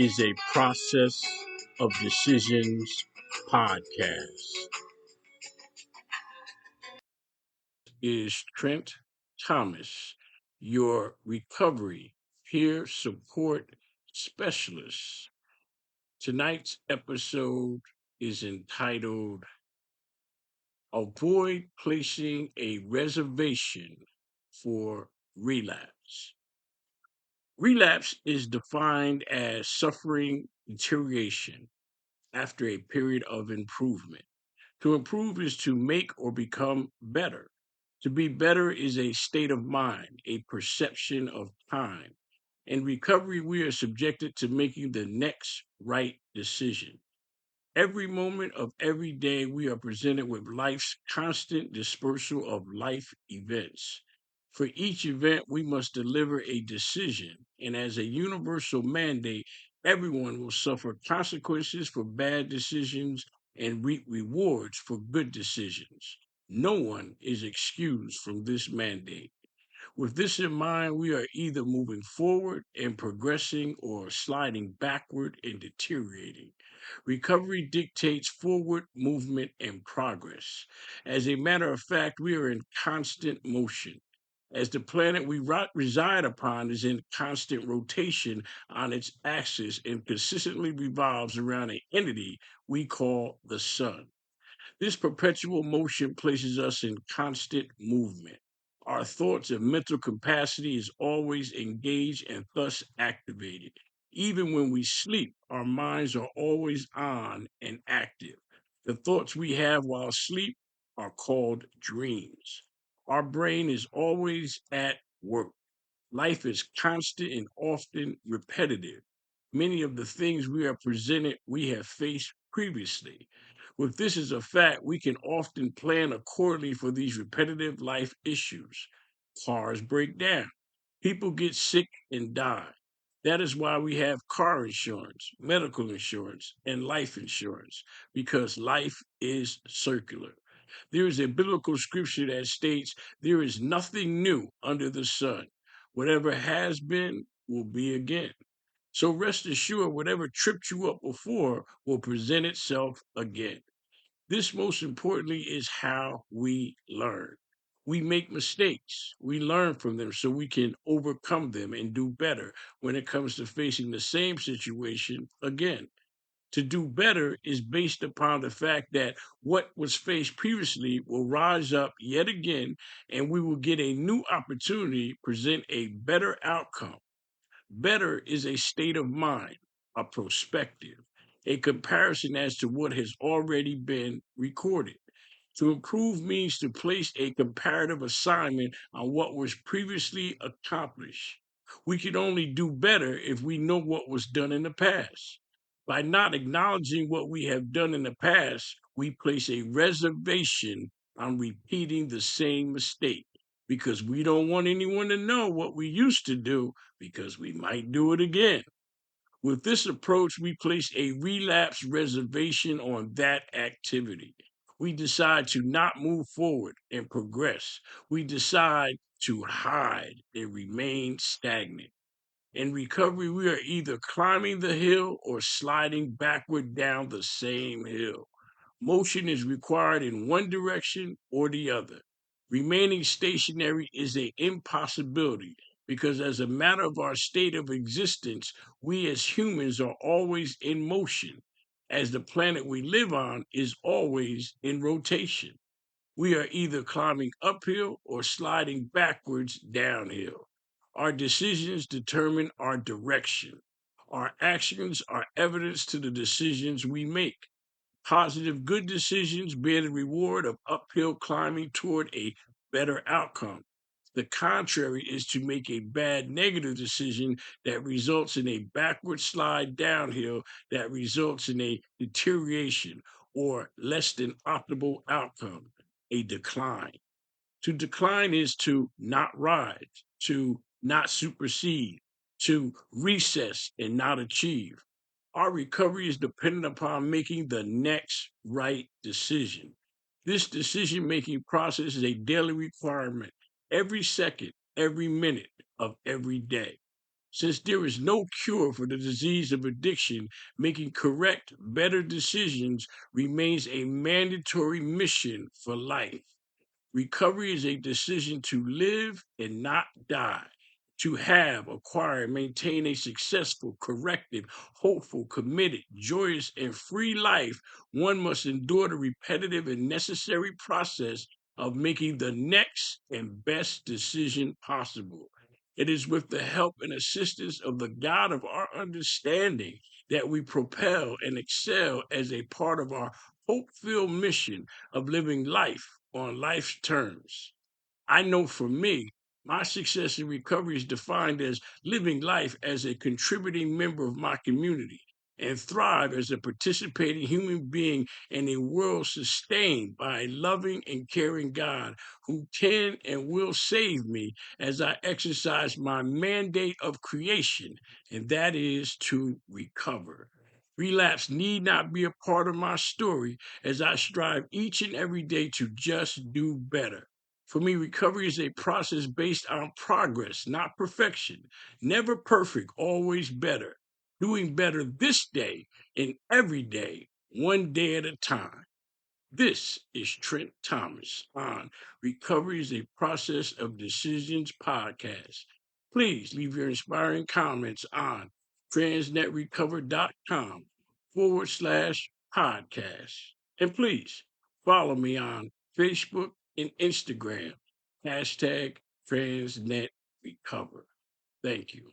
is a process of decisions podcast. Is Trent Thomas, your recovery peer support specialist. Tonight's episode is entitled Avoid Placing a Reservation for Relapse. Relapse is defined as suffering deterioration after a period of improvement. To improve is to make or become better. To be better is a state of mind, a perception of time. In recovery, we are subjected to making the next right decision. Every moment of every day, we are presented with life's constant dispersal of life events. For each event, we must deliver a decision, and as a universal mandate, everyone will suffer consequences for bad decisions and reap rewards for good decisions. No one is excused from this mandate. With this in mind, we are either moving forward and progressing or sliding backward and deteriorating. Recovery dictates forward movement and progress. As a matter of fact, we are in constant motion. As the planet we reside upon is in constant rotation on its axis and consistently revolves around an entity we call the sun. This perpetual motion places us in constant movement. Our thoughts and mental capacity is always engaged and thus activated. Even when we sleep, our minds are always on and active. The thoughts we have while asleep are called dreams. Our brain is always at work. Life is constant and often repetitive. Many of the things we are presented we have faced previously. With this as a fact, we can often plan accordingly for these repetitive life issues. Cars break down, people get sick and die. That is why we have car insurance, medical insurance, and life insurance, because life is circular. There is a biblical scripture that states, there is nothing new under the sun. Whatever has been will be again. So rest assured, whatever tripped you up before will present itself again. This, most importantly, is how we learn. We make mistakes. We learn from them so we can overcome them and do better when it comes to facing the same situation again. To do better is based upon the fact that what was faced previously will rise up yet again, and we will get a new opportunity, present a better outcome. Better is a state of mind, a perspective, a comparison as to what has already been recorded. To improve means to place a comparative assignment on what was previously accomplished. We can only do better if we know what was done in the past. By not acknowledging what we have done in the past, we place a reservation on repeating the same mistake because we don't want anyone to know what we used to do because we might do it again. With this approach, we place a relapse reservation on that activity. We decide to not move forward and progress. We decide to hide and remain stagnant. In recovery, we are either climbing the hill or sliding backward down the same hill. Motion is required in one direction or the other. Remaining stationary is an impossibility because, as a matter of our state of existence, we as humans are always in motion, as the planet we live on is always in rotation. We are either climbing uphill or sliding backwards downhill. Our decisions determine our direction. Our actions are evidence to the decisions we make. Positive, good decisions bear the reward of uphill climbing toward a better outcome. The contrary is to make a bad negative decision that results in a backward slide downhill that results in a deterioration or less than optimal outcome, a decline. To decline is to not rise, to not supersede, to recess and not achieve. Our recovery is dependent upon making the next right decision. This decision making process is a daily requirement every second, every minute of every day. Since there is no cure for the disease of addiction, making correct, better decisions remains a mandatory mission for life. Recovery is a decision to live and not die, to have, acquire, and maintain a successful, corrective, hopeful, committed, joyous, and free life. One must endure the repetitive and necessary process of making the next and best decision possible. It is with the help and assistance of the God of our understanding that we propel and excel as a part of our hope filled mission of living life on life's terms. I know for me, my success in recovery is defined as living life as a contributing member of my community and thrive as a participating human being in a world sustained by a loving and caring God who can and will save me as I exercise my mandate of creation, and that is to recover. Relapse need not be a part of my story as I strive each and every day to just do better. For me, recovery is a process based on progress, not perfection. Never perfect, always better. Doing better this day and every day, one day at a time. This is Trent Thomas on Recovery is a Process of Decisions podcast. Please leave your inspiring comments on transnetrecover.com/podcast. And please follow me on Facebook and Instagram, hashtag TransNetRecover. Thank you.